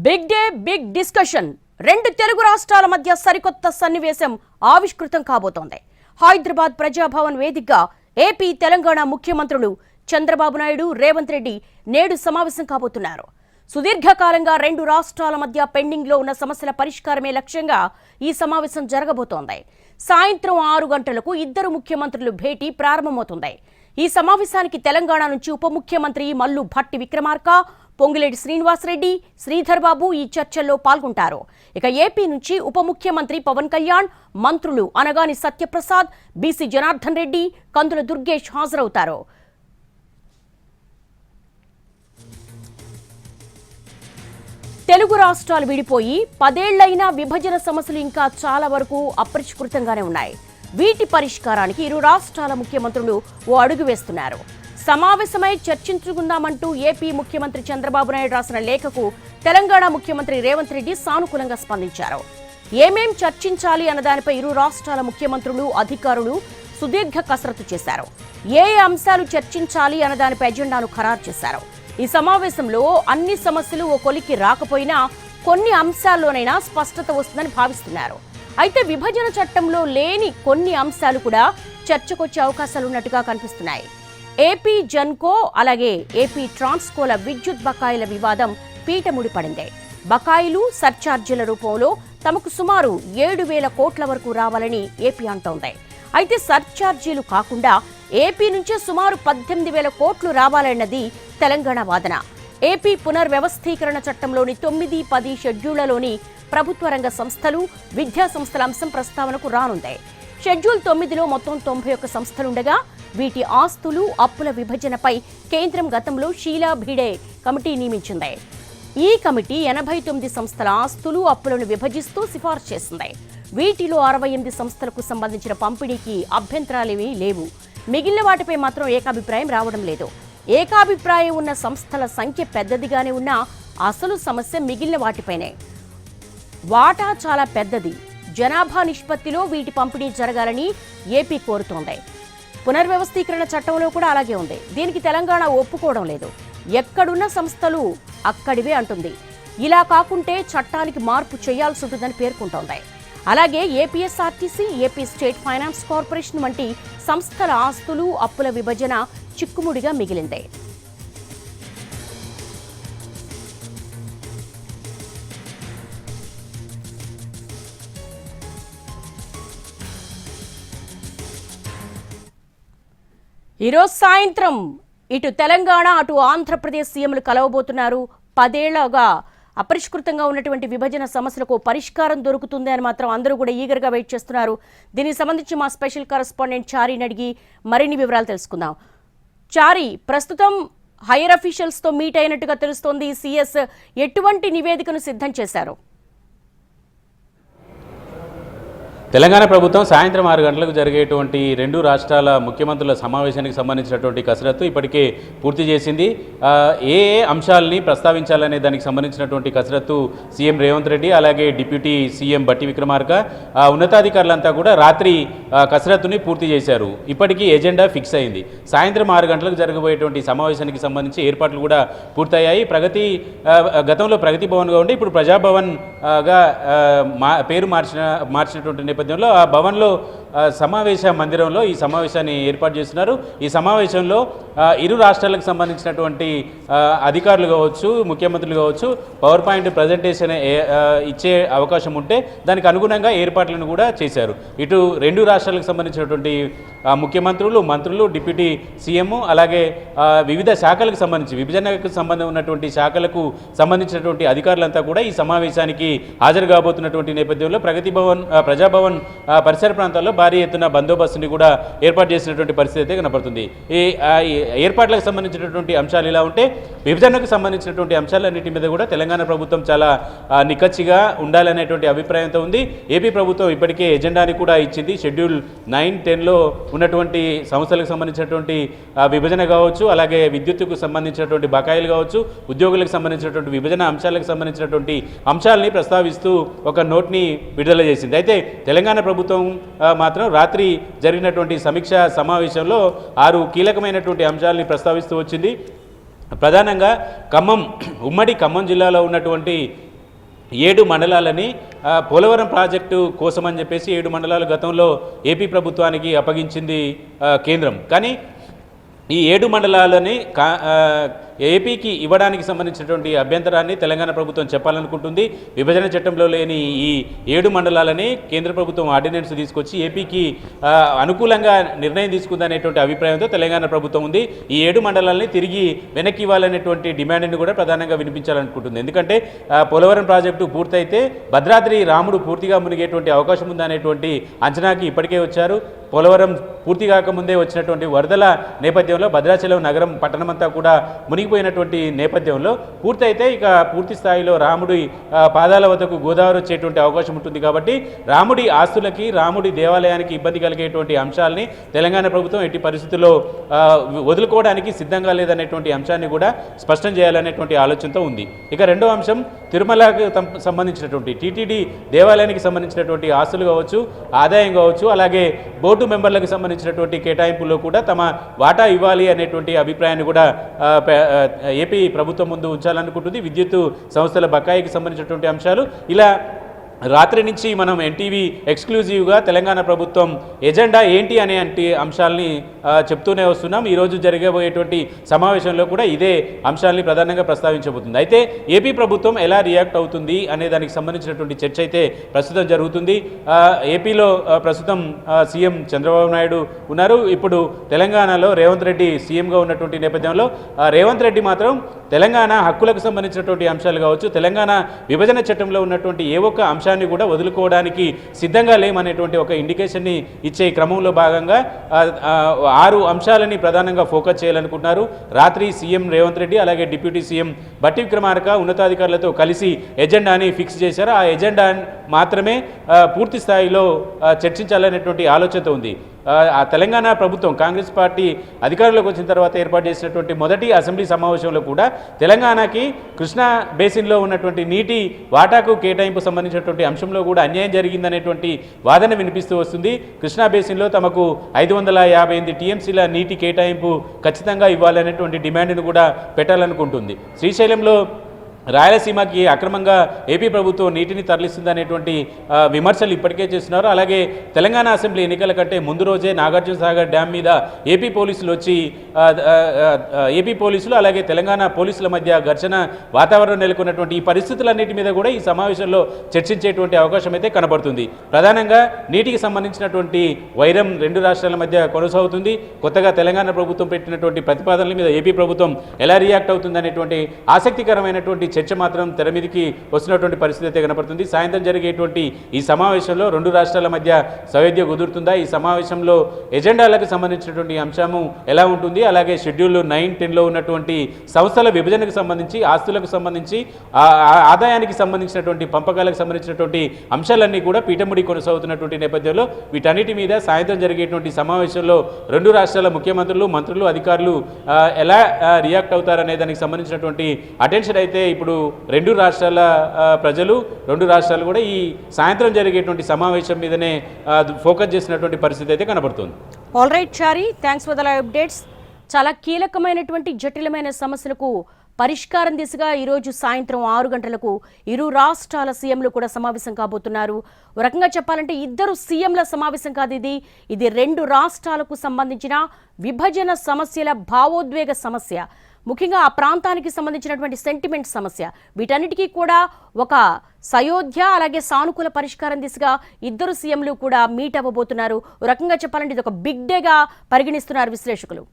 Big day big discussion రెండు తెలుగు రాష్ట్రాల మధ్య సరికొత్త సన్నివేశం ఆవిష్కృతం కాబోతోంది. హైదరాబాద్ ప్రజాభవన్ వేదికగా ఏపీ తెలంగాణ ముఖ్యమంత్రులు చంద్రబాబు నాయుడు, రేవంత్ రెడ్డి నేడు సమావేశం కాబోతున్నారు. సుదీర్ఘకాలంగా రెండు రాష్ట్రాల మధ్య పెండింగ్ లో ఉన్న సమస్యల పరిష్కారమే లక్ష్యంగా ఈ సమావేశం జరగబోతోంది. సాయంత్రం 6 గంటలకు ఇద్దరు ముఖ్యమంత్రులు భేటీ ప్రారంభమవుతుంది. ఈ సమావేశానికి తెలంగాణ నుంచి ఉప ముఖ్యమంత్రి మల్లు భట్టి విక్రమార్క, పొంగులేటి శ్రీనివాసరెడ్డి, శ్రీధర్ బాబు ఈ చర్చల్లో పాల్గొంటారు. ఇక ఏపీ నుంచి ఉప ముఖ్యమంత్రి పవన్ కళ్యాణ్, మంత్రులు అనగాని సత్యప్రసాద్, బీసీ జనార్దన్ రెడ్డి, కందుల దుర్గేష్ హాజరవుతారు. తెలుగు రాష్ట్రాలు విడిపోయి 10 ఏళ్లైనా విభజన సమస్యలు ఇంకా చాలా వరకు అపరిష్కృతంగానే ఉన్నాయి. వీటి పరిష్కారానికి ఇరు రాష్ట్రాల ముఖ్యమంత్రులు ఓ అడుగు వేస్తున్నారు. సమావేశమై చర్చించుకుందామంటూ ఏపీ ముఖ్యమంత్రి చంద్రబాబు నాయుడు రాసిన లేఖకు తెలంగాణ ముఖ్యమంత్రి రేవంత్ రెడ్డి సానుకూలంగా స్పందించారు. ఏమేం చర్చించాలి అన్నదానిపై ఇరు రాష్ట్రాల ముఖ్యమంత్రులు, అధికారులు సుదీర్ఘ కసరత్తు చేశారు. ఏ అంశాలు చర్చించాలి అన్నదానిపై ఎజెండాను ఖరారు చేశారు. ఈ సమావేశంలో అన్ని సమస్యలు ఓ కొలికి రాకపోయినా కొన్ని అంశాల్లోనైనా స్పష్టత వస్తుందని భావిస్తున్నారు. అయితే విభజన చట్టంలో లేని కొన్ని అంశాలు కూడా చర్చకొచ్చే అవకాశాలున్నట్టుగా కనిపిస్తున్నాయి. ఏపీ జన్కో అలాగే ఏపీ ట్రాన్స్కోల విద్యుత్ బకాయిల వివాదం పీట ముడిపడింది. బకాయిలు సర్ఛార్జీల రూపంలో తమకు సుమారు 7,000 కోట్ల వరకు రావాలని ఏపీ అంటోంది. అయితే సర్ఛార్జీలు కాకుండా ఏపీ నుంచి సుమారు 18,000 కోట్లు రావాలన్నది తెలంగాణ వాదన. ఏపీ పునర్వ్యవస్థీకరణ చట్టంలోని 9, 10 షెడ్యూళ్లలోని ప్రభుత్వ రంగ సంస్థలు, విద్యా సంస్థల అంశం ప్రస్తావనకు రానుంది. షెడ్యూల్ 9లో మొత్తం 91 సంస్థలుండగా వీటి ఆస్తులు, అప్పుల విభజనపై కేంద్రం గతంలో షీలా భిడే కమిటీ నియమించింది. ఈ కమిటీ 89 సంస్థల ఆస్తులు, అప్పులను విభజిస్తూ సిఫార్సు చేసింది. వీటిలో 68 సంస్థలకు సంబంధించిన పంపిణీకి అభ్యంతరాలేమీ లేవు. మిగిలిన వాటిపై మాత్రం ఏకాభిప్రాయం రావడం లేదు. ఏకాభిప్రాయం ఉన్న సంస్థల సంఖ్య పెద్దదిగానే ఉన్నా అసలు సమస్య మిగిలిన వాటిపైనే. వాటా చాలా పెద్దది. జనాభా నిష్పత్తిలో వీటి పంపిణీ జరగాలని ఏపీ కోరుతోంది. పునర్వ్యవస్థీకరణ చట్టంలో కూడా అలాగే ఉంది. దీనికి తెలంగాణ ఒప్పుకోవడం లేదు. ఎక్కడున్న సంస్థలు అక్కడివే అంటుంది. ఇలా కాకుంటే చట్టానికి మార్పు చేయాల్సి ఉంటుందని పేర్కొంటోంది. అలాగే APSRTC, AP state finance corporation వంటి సంస్థల ఆస్తులు, అప్పుల విభజన చిక్కుముడిగా మిగిలింది. ఈరోజు సాయంత్రం ఇటు తెలంగాణ, అటు ఆంధ్రప్రదేశ్ సీఎంలు కలవబోతున్నారు. 10 ఏళ్లుగా అపరిష్కృతంగా ఉన్నటువంటి విభజన సమస్యలకు పరిష్కారం దొరుకుతుంది అని మాత్రం అందరూ కూడా ఈగర్గా వెయిట్ చేస్తున్నారు. దీనికి సంబంధించి మా స్పెషల్ కరెస్పాండెంట్ చారీని అడిగి మరిన్ని వివరాలు తెలుసుకుందాం. చారీ, ప్రస్తుతం హైయర్ అఫీషియల్స్తో మీట్ అయినట్టుగా తెలుస్తోంది. సీఎస్ ఎటువంటి నివేదికను సిద్ధం చేశారు? తెలంగాణ ప్రభుత్వం సాయంత్రం 6 గంటలకు జరిగేటువంటి రెండు రాష్ట్రాల ముఖ్యమంత్రుల సమావేశానికి సంబంధించినటువంటి కసరత్తు ఇప్పటికే పూర్తి చేసింది. ఏ అంశాలని ప్రస్తావించాలనే దానికి సంబంధించినటువంటి కసరత్తు సీఎం రేవంత్ రెడ్డి, అలాగే డిప్యూటీ సీఎం భట్టి విక్రమార్క, ఉన్నతాధికారులంతా కూడా రాత్రి కసరత్తుని పూర్తి చేశారు. ఇప్పటికీ ఎజెండా ఫిక్స్ అయింది. సాయంత్రం 6 గంటలకు జరగబోయేటువంటి సమావేశానికి సంబంధించి ఏర్పాట్లు కూడా పూర్తయ్యాయి. గతంలో ప్రగతి భవన్గా ఉండి ఇప్పుడు ప్రజాభవన్గా పేరు మార్చినటువంటి నేపథ్యంలో ఆ భవన్లో సమావేశ మందిరంలో ఈ సమావేశాన్ని ఏర్పాటు చేస్తున్నారు. ఈ సమావేశంలో ఇరు రాష్ట్రాలకు సంబంధించినటువంటి అధికారులు కావచ్చు, ముఖ్యమంత్రులు కావచ్చు, పవర్ పాయింట్ ప్రజెంటేషన్ ఇచ్చే అవకాశం ఉంటే దానికి అనుగుణంగా ఏర్పాట్లను కూడా చేశారు. ఇటు రెండు రాష్ట్రాలకు సంబంధించినటువంటి ముఖ్యమంత్రులు, మంత్రులు, డిప్యూటీ సీఎం, అలాగే వివిధ శాఖలకు సంబంధించి విభజనకు సంబంధం ఉన్నటువంటి శాఖలకు సంబంధించినటువంటి అధికారులంతా కూడా ఈ సమావేశానికి హాజరు కాబోతున్నటువంటి నేపథ్యంలో ప్రజాభవన్ పరిసర ప్రాంతాల్లో భారీ ఎత్తున బందోబస్తుని కూడా ఏర్పాటు చేసినటువంటి పరిస్థితి అయితే కనపడుతుంది. ఈ ఏర్పాట్లకు సంబంధించినటువంటి అంశాలు ఇలా ఉంటే విభజనకు సంబంధించినటువంటి అంశాలన్నిటి మీద కూడా తెలంగాణ ప్రభుత్వం చాలా నిక్కచ్చిగా ఉండాలనేటువంటి అభిప్రాయంతో ఉంది. ఏపీ ప్రభుత్వం ఇప్పటికే ఎజెండాని కూడా ఇచ్చింది. షెడ్యూల్ 9, 10లో ఉన్నటువంటి సంస్థలకు సంబంధించినటువంటి విభజన కావచ్చు, అలాగే విద్యుత్తుకు సంబంధించినటువంటి బకాయిలు కావచ్చు, ఉద్యోగులకు సంబంధించినటువంటి విభజన అంశాలకు సంబంధించినటువంటి అంశాలని ప్రస్తావిస్తూ ఒక నోట్ని విడుదల చేసింది. అయితే తెలంగాణ ప్రభుత్వం మాత్రం రాత్రి జరిగినటువంటి సమీక్ష సమావేశంలో 6 కీలకమైనటువంటి అంశాలని ప్రస్తావిస్తూ వచ్చింది. ప్రధానంగా ఉమ్మడి ఖమ్మం జిల్లాలో ఉన్నటువంటి 7 మండలాలని పోలవరం ప్రాజెక్టు కోసమని చెప్పేసి 7 మండలాలు గతంలో ఏపీ ప్రభుత్వానికి అప్పగించింది కేంద్రం. కానీ ఈ 7 మండలాలని ఏపీకి ఇవ్వడానికి సంబంధించినటువంటి అభ్యంతరాన్ని తెలంగాణ ప్రభుత్వం చెప్పాలనుకుంటుంది. విభజన చట్టంలో లేని ఈ 7 మండలాలని కేంద్ర ప్రభుత్వం ఆర్డినెన్స్ తీసుకొచ్చి ఏపీకి అనుకూలంగా నిర్ణయం తీసుకుందనేటువంటి అభిప్రాయంతో తెలంగాణ ప్రభుత్వం ఉంది. ఈ 7 మండలాలని తిరిగి వెనక్కి ఇవ్వాలనేటువంటి డిమాండ్ని కూడా ప్రధానంగా వినిపించాలనుకుంటుంది. ఎందుకంటే పోలవరం ప్రాజెక్టు పూర్తయితే భద్రాద్రి రాముడు పూర్తిగా మునిగేటువంటి అవకాశం ఉందనేటువంటి అంచనాకి ఇప్పటికే వచ్చారు. పోలవరం పూర్తి కాకముందే వచ్చినటువంటి వరదల నేపథ్యంలో భద్రాచలం నగరం పట్టణమంతా కూడా మునిగిపోయినటువంటి నేపథ్యంలో పూర్తయితే ఇక పూర్తి స్థాయిలో రాముడి పాదాల వద్దకు గోదావరి వచ్చేటువంటి అవకాశం ఉంటుంది. కాబట్టి రాముడి ఆస్తులకి రాముడి దేవాలయానికి ఇబ్బంది కలిగేటువంటి అంశాలని తెలంగాణ ప్రభుత్వం ఎట్టి పరిస్థితుల్లో వదులుకోవడానికి సిద్ధంగా లేదనేటువంటి అంశాన్ని కూడా స్పష్టం చేయాలనేటువంటి ఆలోచనతో ఉంది. ఇక రెండో అంశం తిరుమలకు సంబంధించినటువంటి టీటీడీ దేవాలయానికి సంబంధించినటువంటి ఆస్తులు కావచ్చు, ఆదాయం కావచ్చు, అలాగే బోర్డు మెంబర్లకు సంబంధించినటువంటి కేటాయింపుల్లో కూడా తమ వాటా ఇవ్వాలి అనేటువంటి అభిప్రాయాన్ని కూడా ఏపీ ప్రభుత్వం ముందు ఉంచాలనుకుంటుంది. విద్యుత్ సంస్థల బకాయికి సంబంధించినటువంటి అంశాలు ఇలా రాత్రి నుంచి మనం ఎన్టీవీ ఎక్స్క్లూజివ్గా తెలంగాణ ప్రభుత్వం ఎజెండా ఏంటి అనే అంశాలని చెప్తూనే వస్తున్నాం. ఈరోజు జరగబోయేటువంటి సమావేశంలో కూడా ఇదే అంశాలని ప్రధానంగా ప్రస్తావించబోతుంది. అయితే ఏపీ ప్రభుత్వం ఎలా రియాక్ట్ అవుతుంది అనే దానికి సంబంధించినటువంటి చర్చ అయితే ప్రస్తుతం జరుగుతుంది. ఏపీలో ప్రస్తుతం సీఎం చంద్రబాబు నాయుడు ఉన్నారు. ఇప్పుడు తెలంగాణలో రేవంత్ రెడ్డి సీఎంగా ఉన్నటువంటి నేపథ్యంలో రేవంత్ రెడ్డి మాత్రం తెలంగాణ హక్కులకు సంబంధించినటువంటి అంశాలు కావచ్చు, తెలంగాణ విభజన చట్టంలో ఉన్నటువంటి ఏ ఒక్క అంశాన్ని కూడా వదులుకోవడానికి సిద్ధంగా లేమనేటువంటి ఒక ఇండికేషన్ని ఇచ్చే క్రమంలో భాగంగా 6 అంశాలని ప్రధానంగా ఫోకస్ చేయాలనుకుంటున్నారు. రాత్రి సీఎం రేవంత్ రెడ్డి అలాగే డిప్యూటీ సీఎం బట్టి విక్రమార్క ఉన్నతాధికారులతో కలిసి ఎజెండాని ఫిక్స్ చేశారు. ఆ ఎజెండా మాత్రమే పూర్తి స్థాయిలో చర్చించాలనేటువంటి ఆలోచనతో ఉంది. ఆ తెలంగాణ ప్రభుత్వం కాంగ్రెస్ పార్టీ అధికారంలోకి వచ్చిన తర్వాత ఏర్పాటు చేసినటువంటి మొదటి అసెంబ్లీ సమావేశంలో కూడా తెలంగాణకి కృష్ణా బేసిన్లో ఉన్నటువంటి నీటి వాటాకు కేటాయింపు సంబంధించినటువంటి అంశంలో కూడా అన్యాయం జరిగిందనేటువంటి వాదన వినిపిస్తూ వస్తుంది. కృష్ణా బేసిన్లో తమకు 558 టీఎంసీల నీటి కేటాయింపు ఖచ్చితంగా ఇవ్వాలనేటువంటి డిమాండ్ను కూడా పెట్టాలనుకుంటుంది. శ్రీశైలంలో రాయలసీమకి అక్రమంగా ఏపీ ప్రభుత్వం నీటిని తరలిస్తుందనేటువంటి విమర్శలు ఇప్పటికే చేస్తున్నారు. అలాగే తెలంగాణ అసెంబ్లీ ఎన్నికల కంటే ముందు రోజే నాగార్జున సాగర్ డ్యామ్ మీద ఏపీ పోలీసులు అలాగే తెలంగాణ పోలీసుల మధ్య ఘర్షణ వాతావరణం నెలకొన్నటువంటి ఈ పరిస్థితులన్నిటి మీద కూడా ఈ సమావేశంలో చర్చించేటువంటి అవకాశం అయితే కనబడుతుంది. ప్రధానంగా నీటికి సంబంధించినటువంటి వైరం 2 రాష్ట్రాల మధ్య కొనసాగుతుంది. కొత్తగా తెలంగాణ ప్రభుత్వం పెట్టినటువంటి ప్రతిపాదనల మీద ఏపీ ప్రభుత్వం ఎలా రియాక్ట్ అవుతుందనేటువంటి ఆసక్తికరమైనటువంటి చర్చ మాత్రం తెర మీదకి వస్తున్నటువంటి పరిస్థితి అయితే కనపడుతుంది. సాయంత్రం జరిగేటువంటి ఈ సమావేశంలో 2 రాష్ట్రాల మధ్య సౌహృద్య కుదురుతుందా, ఈ సమావేశంలో ఎజెండాలకు సంబంధించినటువంటి అంశము ఎలా ఉంటుంది, అలాగే షెడ్యూల్ 9, 10లో ఉన్నటువంటి సంస్థల విభజనకు సంబంధించి, ఆస్తులకు సంబంధించి, ఆదాయానికి సంబంధించినటువంటి పంపకాలకు సంబంధించినటువంటి అంశాలన్నీ కూడా పీఠముడి కొనసాగుతున్నటువంటి నేపథ్యంలో వీటన్నిటి మీద సాయంత్రం జరిగేటువంటి సమావేశంలో 2 రాష్ట్రాల ముఖ్యమంత్రులు, మంత్రులు, అధికారులు ఎలా రియాక్ట్ అవుతారనే దానికి సంబంధించినటువంటి అటెన్షన్ అయితే ఇప్పుడు 2 రాష్ట్రాల ప్రజలు, 2 రాష్ట్రాలు కూడా ఈ సాయంత్రం జరిగేటువంటి సమావేశం మీదనే ఫోకస్ చేసినటువంటి పరిస్థితి అయితే కనబడుతుంది. All right Chari, thanks for the live updates. చాలా కీలకమైనటువంటి జటిలమైన సమస్యలకు పరిష్కారం దిశగా ఈరోజు సాయంత్రం 6 గంటలకు ఇరు రాష్ట్రాల సీఎంలు కూడా సమావేశం కాబోతున్నారు. ఒక రకంగా చెప్పాలంటే ఇద్దరు సీఎంల సమావేశం కాదు ఇది 2 రాష్ట్రాలకు సంబంధించిన విభజన సమస్యల భావోద్వేగ సమస్య, ముఖ్యంగా ఆ ప్రాంతానికి సంబంధించినటువంటి సెంటిమెంట్ సమస్య. వీటన్నిటికీ కూడా ఒక సయోధ్య అలాగే సానుకూల పరిష్కారం దిశగా ఇద్దరు సీఎంలు కూడా మీట్ అవ్వబోతున్నారు. ఒక రకంగా చెప్పాలంటే ఇది ఒక బిగ్ డేగా పరిగణిస్తున్నారు విశ్లేషకులు.